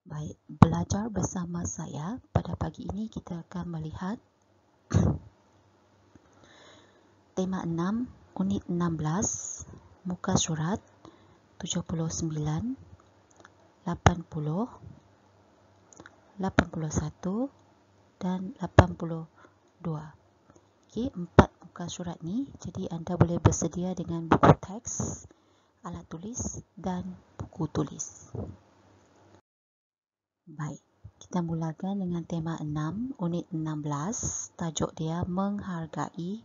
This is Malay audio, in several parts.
Baik, belajar bersama saya. Pada pagi ini kita akan melihat tema 6, unit 16, muka surat 79, 80, 81 dan 82. Okey, 4 muka surat ni, jadi anda boleh bersedia dengan buku teks, alat tulis dan buku tulis. Baik, kita mulakan dengan tema 6, unit 16. Tajuk dia menghargai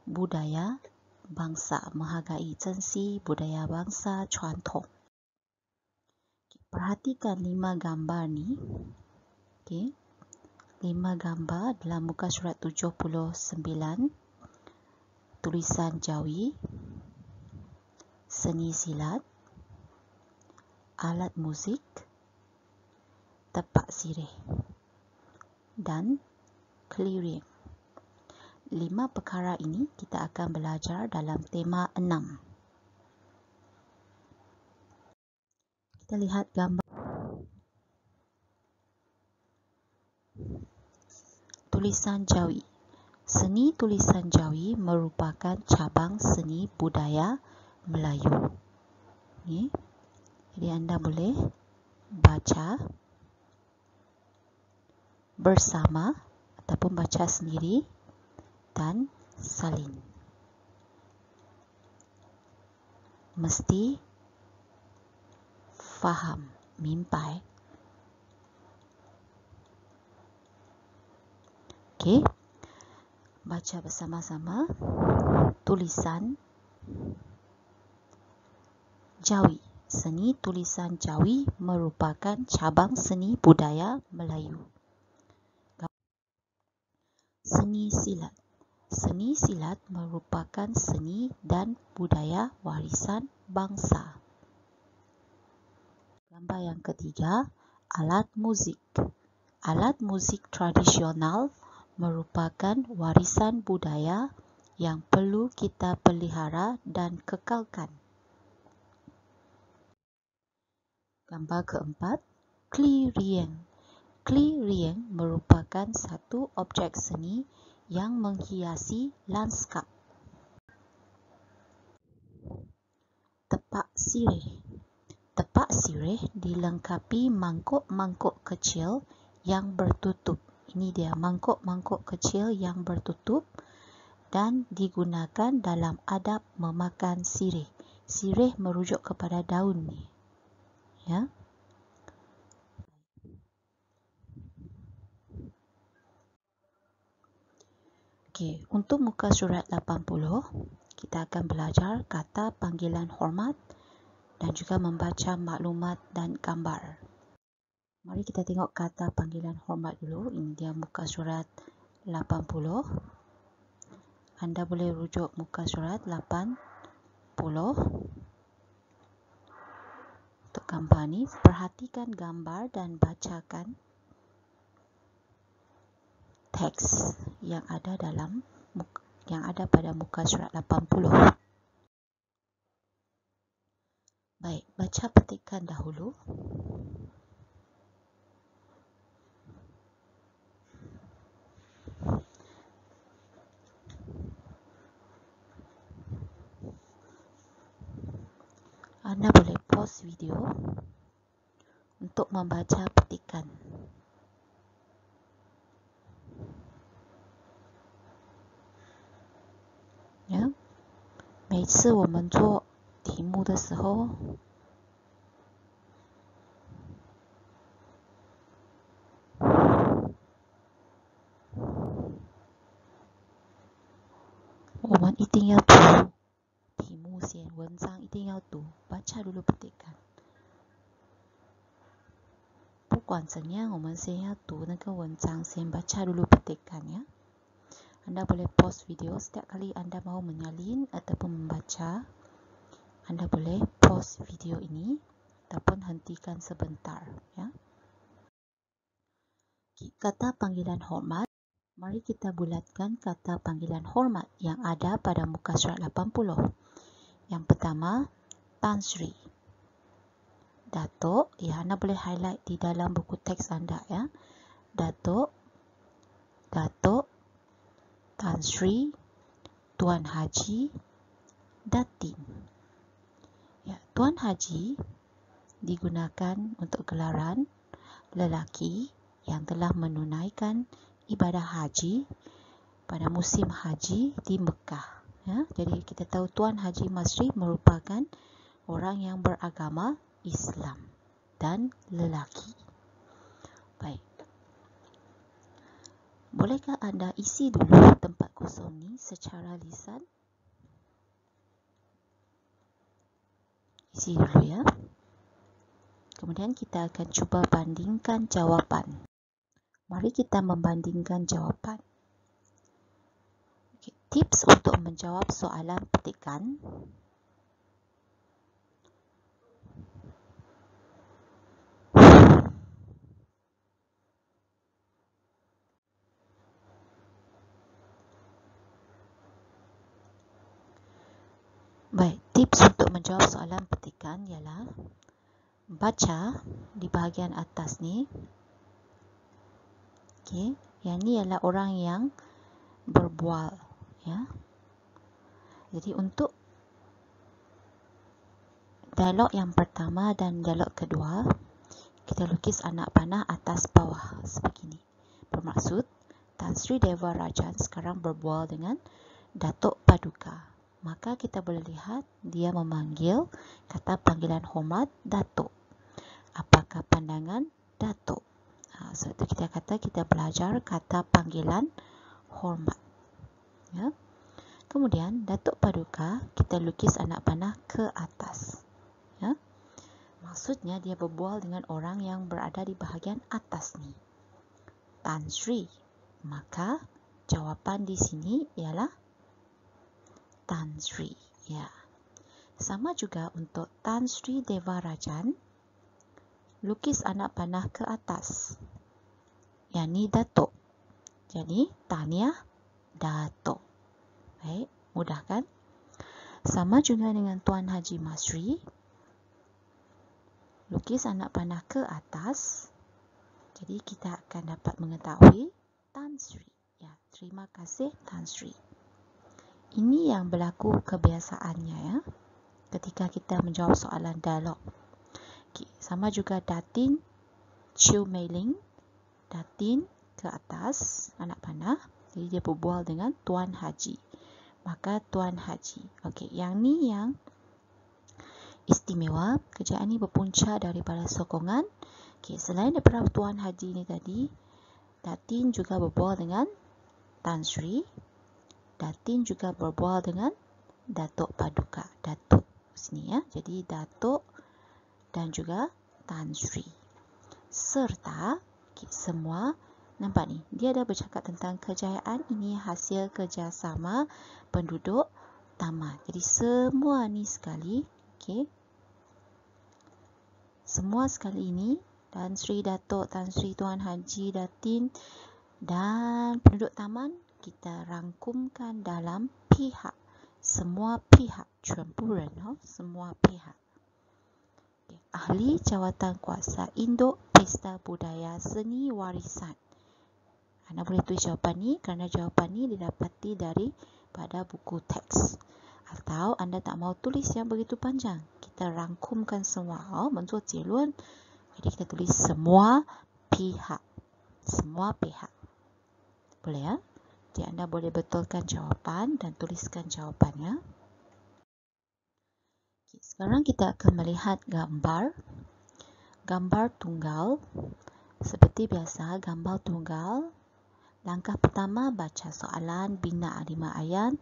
budaya bangsa, menghargai 珍惜 budaya bangsa 传统. Perhatikan 5 gambar ni. Okey. 5 gambar dalam muka surat 79. Tulisan Jawi, seni silat, alat muzik, tepak sirih dan clearing. 5 perkara ini kita akan belajar dalam tema 6. Kita lihat gambar tulisan Jawi. Seni tulisan Jawi merupakan cabang seni budaya Melayu. Okay. Jadi anda boleh baca bersama ataupun baca sendiri dan salin. Mesti faham, 明白. Okey. Baca bersama-sama tulisan Jawi. Seni tulisan Jawi merupakan cabang seni budaya Melayu. Seni silat. Seni silat merupakan seni dan budaya warisan bangsa. Gambar yang ketiga, alat muzik. Alat muzik tradisional merupakan warisan budaya yang perlu kita pelihara dan kekalkan. Gambar keempat, clearing. Clearing merupakan satu objek seni yang menghiasi lanskap. Tepak sirih. Tepak sirih dilengkapi mangkuk-mangkuk kecil yang bertutup. Ini dia mangkuk-mangkuk kecil yang bertutup dan digunakan dalam adab memakan sirih. Sirih merujuk kepada daun ni. Ya. Okey, untuk muka surat 80, kita akan belajar kata panggilan hormat dan juga membaca maklumat dan gambar. Mari kita tengok kata panggilan hormat dulu. Ini dia muka surat 80. Anda boleh rujuk muka surat 80. Untuk gambar ni, perhatikan gambar dan bacakan teks yang ada pada muka surat 80. Baik, baca petikan dahulu. Anda boleh pause video untuk membaca petikan. Ya. 每次我们做题目的时候，我们一定要读题目先，文章一定要读，baca dulu petikan。不管怎样，我们先要读那个文章，先baca dulu petikan ya. Anda boleh pause video setiap kali anda mahu menyalin ataupun membaca. Anda boleh pause video ini ataupun hentikan sebentar ya. Kata panggilan hormat. Mari kita bulatkan kata panggilan hormat yang ada pada muka surat 80. Yang pertama, Tan Sri. Datuk, ya, anda boleh highlight di dalam buku teks anda, ya. Datuk, Datuk, Tan Sri, Tuan Haji, Datin. Ya, Tuan Haji digunakan untuk gelaran lelaki yang telah menunaikan ibadah haji pada musim haji di Mekah. Ya, jadi kita tahu Tuan Haji Masri merupakan orang yang beragama Islam dan lelaki. Baik. Bolehkah anda isi dulu tempat kosong ni secara lisan? Isi dulu, ya. Kemudian kita akan cuba bandingkan jawapan. Mari kita membandingkan jawapan. Okay. Tips untuk menjawab soalan petikan. Baik, tips untuk menjawab soalan petikan ialah baca di bahagian atas ni. Okey, yang ni ialah orang yang berbual, ya. Jadi untuk dialog yang pertama dan dialog kedua, kita lukis anak panah atas bawah sebegini. Bermaksud Tan Sri Deva Rajan sekarang berbual dengan Datuk Paduka. Maka kita boleh lihat dia memanggil kata panggilan hormat Datuk. Apakah pandangan Datuk? Sebab itu kita kata kita belajar kata panggilan hormat. Ya. Kemudian Datuk Paduka kita lukis anak panah ke atas. Ya. Maksudnya dia berbual dengan orang yang berada di bahagian atas ni. Tan Sri. Maka jawapan di sini ialah Tan Sri. Ya. Sama juga untuk Tan Sri Deva Rajan, lukis anak panah ke atas. Yang ni Datuk. Jadi tahniah Datuk. Baik, mudah kan? Sama juga dengan Tuan Haji Masri, lukis anak panah ke atas. Jadi kita akan dapat mengetahui Tan Sri. Ya, terima kasih Tan Sri. Ini yang berlaku kebiasaannya, ya, ketika kita menjawab soalan dialog. Okay. Sama juga Datin Chiu Mei Ling, Datin ke atas anak panah, jadi dia berbual dengan Tuan Haji. Maka Tuan Haji. Okey, yang ni yang istimewa. Kerjaan ni berpunca daripada sokongan. Okey, selain daripada Tuan Haji ni tadi, Datin juga berbual dengan Tan Sri. Datin juga berbual dengan Datuk Paduka. Datuk sini, ya. Jadi Datuk dan juga Tan Sri. Serta semua, nampak ni, dia dah bercakap tentang kejayaan ini hasil kerjasama penduduk taman. Jadi semua ni sekali, okey. Semua sekali ini, Tan Sri, Datuk, Tan Sri, Tuan Haji, Datin dan penduduk taman, kita rangkumkan dalam pihak. Semua pihak, campuran, semua pihak. Okay. Ahli jawatan kuasa induk Pesta Budaya Seni Warisan. Anda boleh tulis jawapan ni kerana jawapan ni didapati daripada buku teks. Atau anda tak mau tulis yang begitu panjang, kita rangkumkan semua. Menurut Jelun, jadi kita tulis semua pihak. Semua pihak. Boleh, ya? Jadi anda boleh betulkan jawapan dan tuliskan jawapannya. Okay, sekarang kita akan melihat gambar. Gambar tunggal. Seperti biasa, gambar tunggal. Langkah pertama, baca soalan, bina 5 ayat,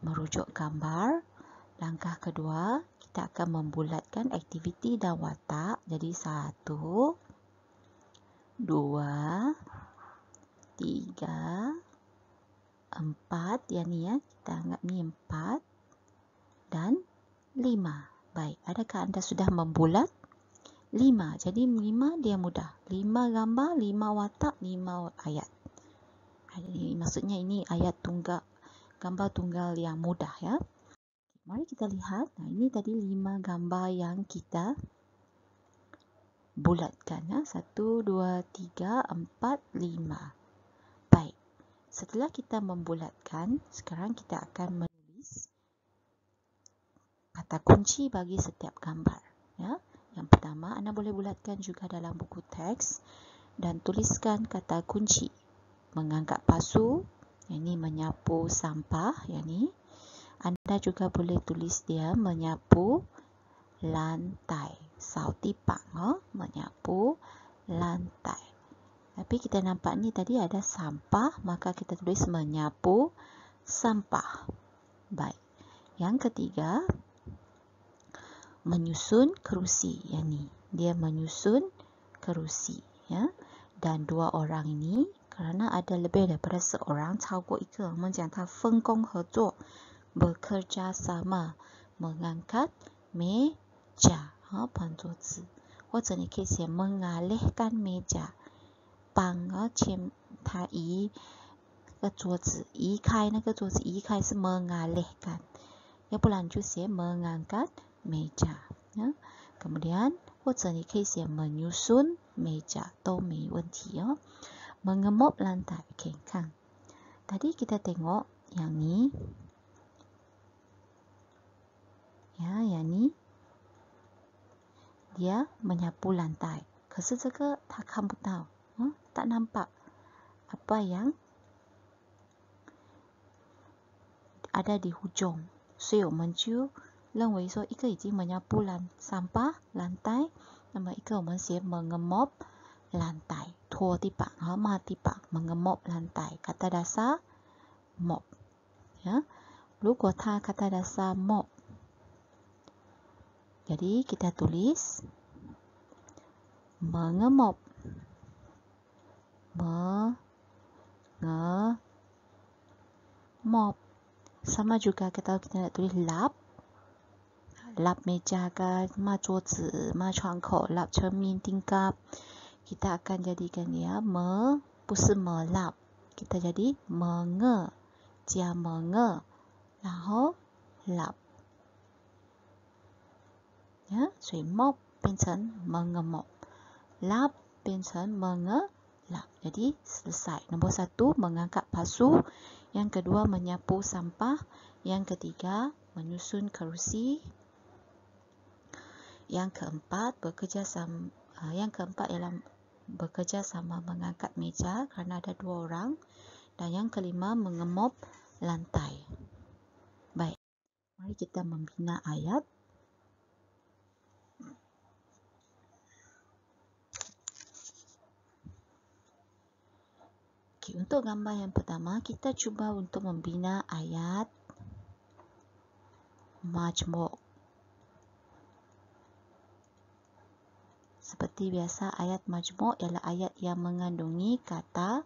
merujuk gambar. Langkah kedua, kita akan membulatkan aktiviti dan watak. Jadi 1, 2, 3, 4, yang ni, ya, kita anggap ni 4 dan 5. Baik, adakah anda sudah membulat? 5, jadi 5 dia mudah. 5 gambar, 5 watak, 5 ayat. Jadi maksudnya ini ayat tunggal, gambar tunggal yang mudah, ya. Mari kita lihat. Ini tadi 5 gambar yang kita bulatkan. 1, 2, 3, 4, 5. Baik. Setelah kita membulatkan, sekarang kita akan menulis kata kunci bagi setiap gambar. Ya. Yang pertama, anda boleh bulatkan juga dalam buku teks dan tuliskan kata kunci. Mengangkat pasu, yang ini menyapu sampah, yang ini. Anda juga boleh tulis dia menyapu lantai. Sao tipang, menyapu lantai. Tapi kita nampak ni tadi ada sampah, maka kita tulis menyapu sampah. Baik. Yang ketiga, menyusun kerusi. Yang ni, dia menyusun kerusi. Ya. Dan dua orang ini, kerana ada lebih daripada seorang, 超过一个，我们讲他分工合作， bekerja sama, mengangkat meja, 搬桌子，或者你可以写 mengalihkan meja， 帮他移个桌子，移开那个桌子，移开是 mengalihkan， 要不然就写 mengangkat meja， ya. Kemudian 或者你可以写 menyusun meja 都没问题哦。mengemop lantai. Okey, kan. Tadi kita tengok yang ni. Ya, yang ni dia menyapu lantai. 可是这个他看不到，tak nampak apa yang ada di hujung， 所以我们就认为说一个已经menyapu sampah lantai， 那么一个我们写 mengemop lantai， 拖地板，抹地板 mengemop lantai， kata dasar mop。 Ya. 如果他 kata dasar mop， jadi kita tulis mengemop, mengemop. Sama juga kita nak tulis lap, lap meja ke, 抹桌子， 抹窗口， lap cermin tingkap. Kita akan jadikan dia不是 melap, kita jadi menge, 加 menge, 然后 lap. Ya, 所以 mop 变成 mengemop, lap 变成 mengelap. Jadi selesai. Nombor 1 mengangkat pasu, yang kedua menyapu sampah, yang ketiga menyusun kerusi, yang keempat ialah bekerja sama mengangkat meja kerana ada dua orang, dan yang kelima mengemop lantai. Baik, mari kita membina ayat. Okay, untuk gambar yang pertama, kita cuba untuk membina ayat majmuk. Seperti biasa, ayat majmuk ialah ayat yang mengandungi kata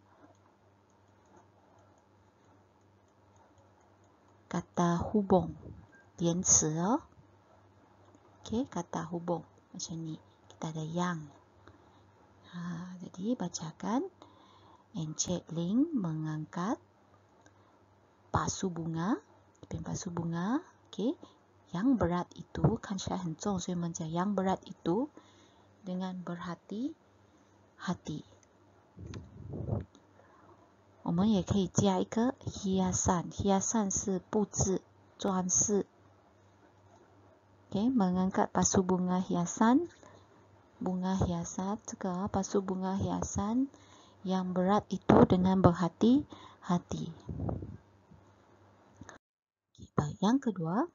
hubung, 连词哦. Okey, kata hubung macam ni. Kita ada yang. Jadi bacakan. Encik Ling mengangkat pasu bunga, pasu bunga. Okey, yang berat itu kan saya 很重， 所以我们讲 yang berat itu dengan berhati-hati. 我们也可以加一个 hiasan， hiasan 是布置装饰。Okey, mengangkat pasu bunga hiasan,这个pasu bunga hiasan yang berat itu dengan berhati-hati. Baik, yang kedua,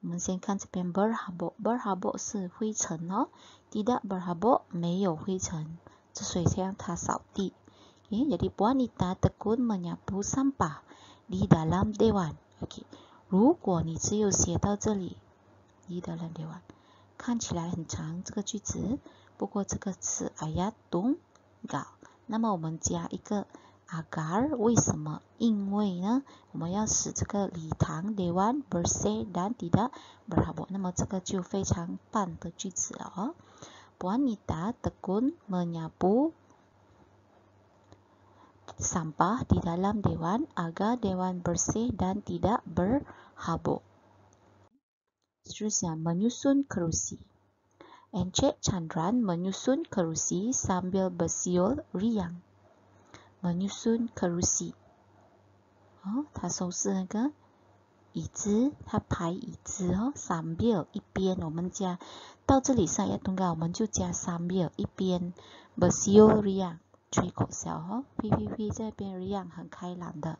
我们先看这边 berhabuk. Berhabuk 是灰尘哦， tidak berhabuk 没有灰尘， 这所以像它扫地。Okay, jadi wanita tekun menyapu sampah di dalam dewan. Okay, 如果你只有写到这里 di dalam dewan， 看起来很长这个句子，不过这个是 ayat tunggal。 那么我们加一个 agar， 为什么？因为呢，我们要使这个礼堂 dewan bersih dan tidak berhabuk。 那么这个就非常棒的句子了哦。 Wanita tekun menyapu sampah di dalam dewan agar dewan bersih dan tidak berhabuk. Seterusnya, menyusun kerusi. Encik Chandran menyusun kerusi sambil bersiul riang. Menyusun kerusi. 他收拾那个椅子，他排椅子sambil 一边，我们加到这里saya tunggal，我们就加 sambil 一边 bersiul riang 吹口哨屁屁屁这边 riang 很开朗的。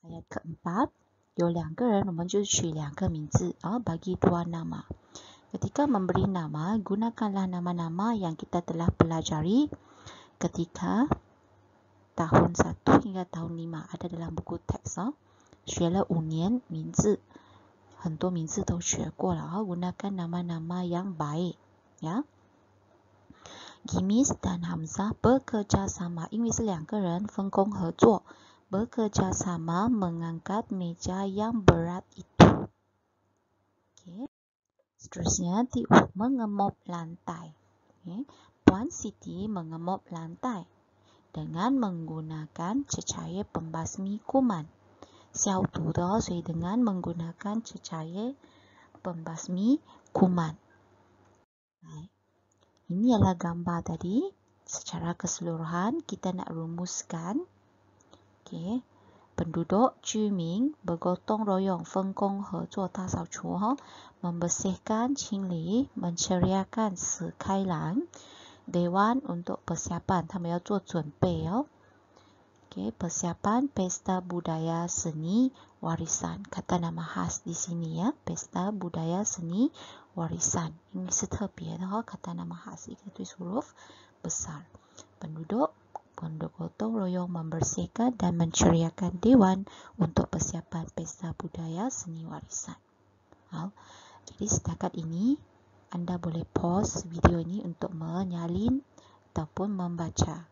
Ayat keempat, 有两个人，我们就取两个名字bagi dua nama. Ketika memberi nama, gunakanlah nama-nama yang kita telah pelajari ketika tahun 1 hingga tahun 5 ada dalam buku teks 学了5年名字，很多名字都学过了gunakan nama-nama yang baik ya. Gimis dan Hamzah bekerja sama， 因为是两个人分工合作 bekerja sama mengangkat meja yang berat itu. Seterusnya mengemop lantai. Puan Siti mengemop lantai dengan menggunakan cecair pembasmi kuman. 消毒的所以 dengan menggunakan cecair pembasmi kuman. Ini adalah gambar tadi. Secara keseluruhan kita nak rumuskan. Penduduk Juming bergotong royong 分工合作大扫除 membersihkan 清理 menceriakan 使开朗 Dewan untuk persiapan 他们要做准备persiapan pesta budaya seni warisan kata nama khas di sini ya pesta budaya seni warisan ini 是特别的kata nama khas 一个对 huruf besar penduduk gotong royong membersihkan dan menceriakan dewan untuk persiapan pesta budaya seni warisan. Jadi setakat ini Anda boleh pause video ini untuk menyalin ataupun membaca,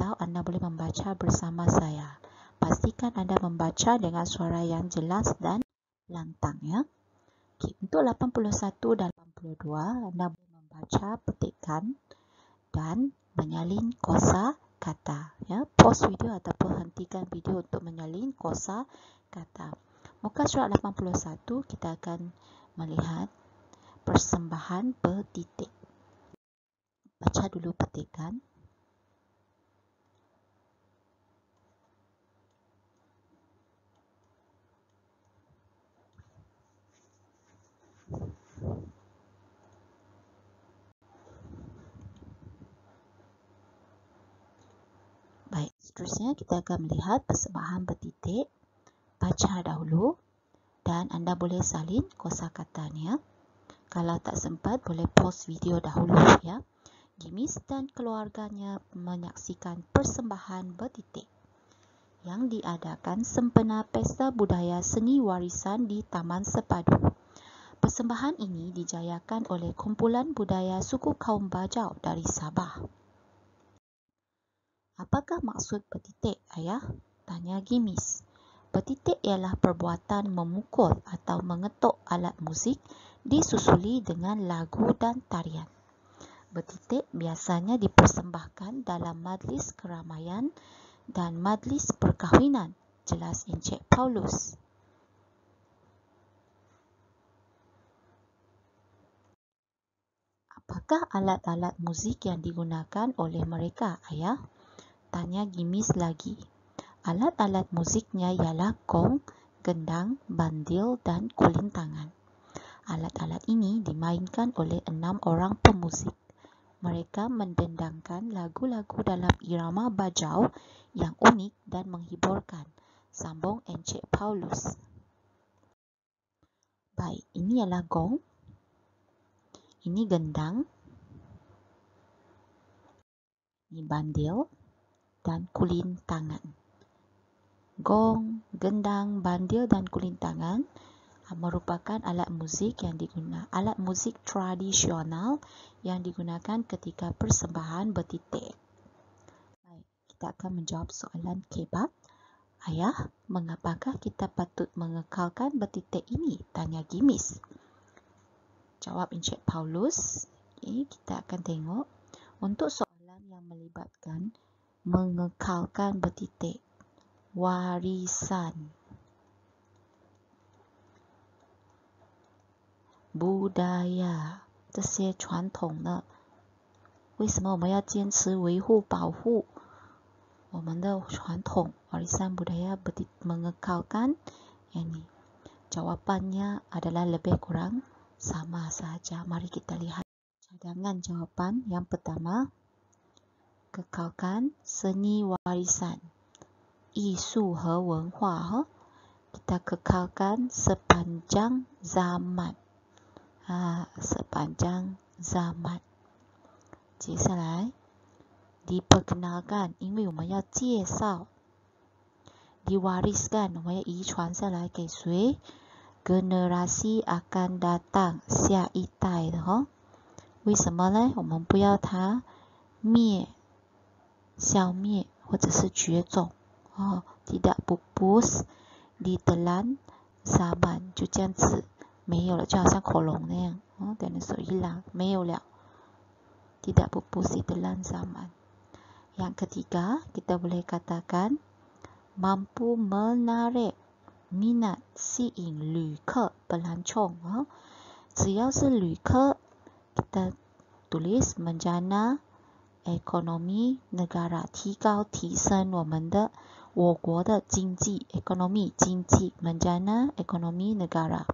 atau Anda boleh membaca bersama saya. Pastikan Anda membaca dengan suara yang jelas dan lantang ya. Untuk 81 dan 82 Anda boleh membaca petikan dan menyalin kosa kata ya. Pause video ataupun hentikan video untuk menyalin kosa kata. Muka surat 81 kita akan melihat persembahan bertitik. Baca dulu petikan. Baik, seterusnya kita akan melihat persembahan bertitik. Baca dahulu dan Anda boleh salin kosakatanya. Kalau tak sempat boleh pause video dahulu ya. Gimis dan keluarganya menyaksikan persembahan bertitik yang diadakan sempena Pesta Budaya Seni Warisan di Taman Sepadu. Persembahan ini dijayakan oleh kumpulan budaya suku kaum Bajau dari Sabah. Apakah maksud bertitik, ayah? Tanya Gimis. Bertitik ialah perbuatan memukul atau mengetuk alat muzik disusuli dengan lagu dan tarian. Bertitik biasanya dipersembahkan dalam majlis keramaian dan majlis perkahwinan, jelas Encik Paulus. Apakah alat-alat muzik yang digunakan oleh mereka, ayah? Tanya Gimis lagi. Alat-alat musiknya ialah gong, gendang, bandil dan kulintangan. Alat-alat ini dimainkan oleh 6 orang pemuzik. Mereka mendendangkan lagu-lagu dalam irama Bajau yang unik dan menghiburkan, sambung Encik Paulus. Baik, ini ialah gong, ini gendang, ini bandil, dan kulintangan. Gong, gendang, bandil, dan kulintangan merupakan alat muzik alat muzik tradisional yang digunakan ketika persembahan bertitik. Baik, kita akan menjawab soalan kebab. Ayah, mengapakah kita patut mengekalkan bertitik ini? Tanya Gimis. Jawab Encik Paulus. Kita akan tengok untuk soalan yang melibatkan mengekalkan bertitik. Warisan, budaya, 这些传统呢？为什么我们要坚持维护保护我们的传统warisan budaya mengekalkan ini? Jawabannya adalah lebih kurang sama saja. Mari kita lihat cadangan jawapan. Yang pertama, kekalkan seni warisan, 艺术和文化 kita kekalkan sepanjang zaman. Sepanjang zaman. 接下来 diperkenalkan， 因为我们要介绍。diwariskan， 我们要遗传下来给谁？ generasi akan datang， 下一代的为什么呢？我们不要它消灭或者是绝种tidak pupus ditelan zaman， 就这样子没有了，就好像恐龙那样dinosaur hilang， 没有了。tidak pupus ditelan zaman。 Yang ketiga, kita boleh katakan mampu menarik minat 吸引旅客 pelancong。 只要是旅客 kita tulis menjana ekonomi negara， 提升我国的经济 ekonomi 经济 menjana ekonomi negara。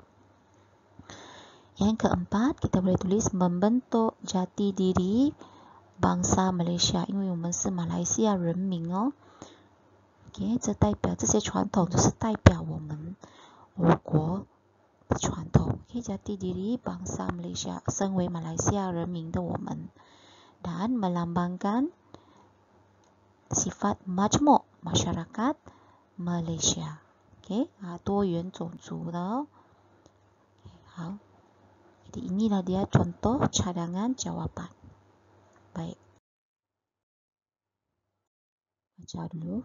Yang keempat, kita boleh tulis membentuk jati diri bangsa Malaysia， 因为我们是马来西亚人民这代表这些传统就是代表我国的传统。jati diri bangsa Malaysia， 身为马来西亚人民的我们， dan melambangkan sifat majmuk masyarakat Malaysia， 多元种族的好。Jadi inilah dia contoh cadangan jawapan. Baik. Baca dulu.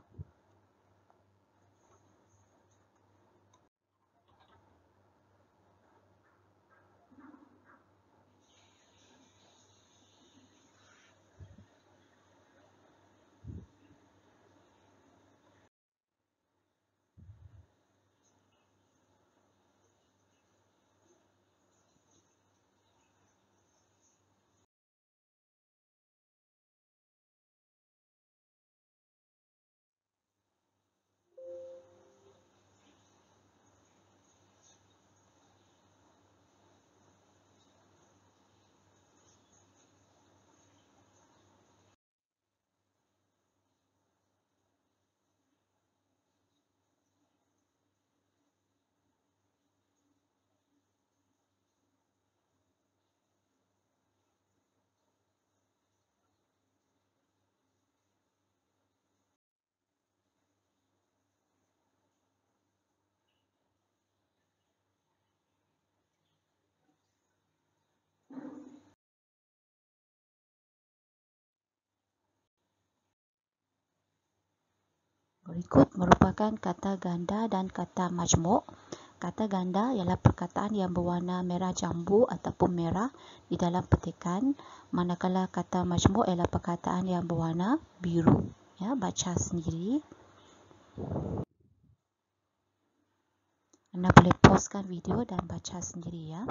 Berikut merupakan kata ganda dan kata majmuk. Kata ganda ialah perkataan yang berwarna merah jambu ataupun merah di dalam petikan, manakala kata majmuk ialah perkataan yang berwarna biru. Baca sendiri. Anda boleh pauskan video dan baca sendiri ya.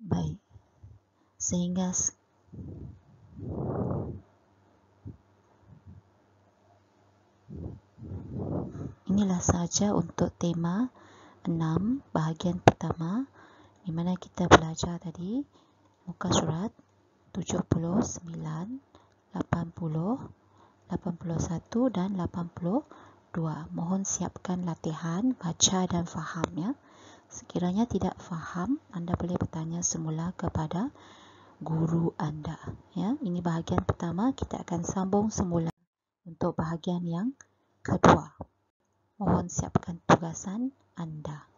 Baik, sehingga inilah saja untuk tema 6 bahagian pertama, di mana kita belajar tadi muka surat 79, 80, 81 dan 82. Mohon siapkan latihan baca dan faham ya. Sekiranya tidak faham, Anda boleh bertanya semula kepada guru Anda ya. Ini bahagian pertama, kita akan sambung semula untuk bahagian yang kedua. Mohon siapkan tugasan Anda.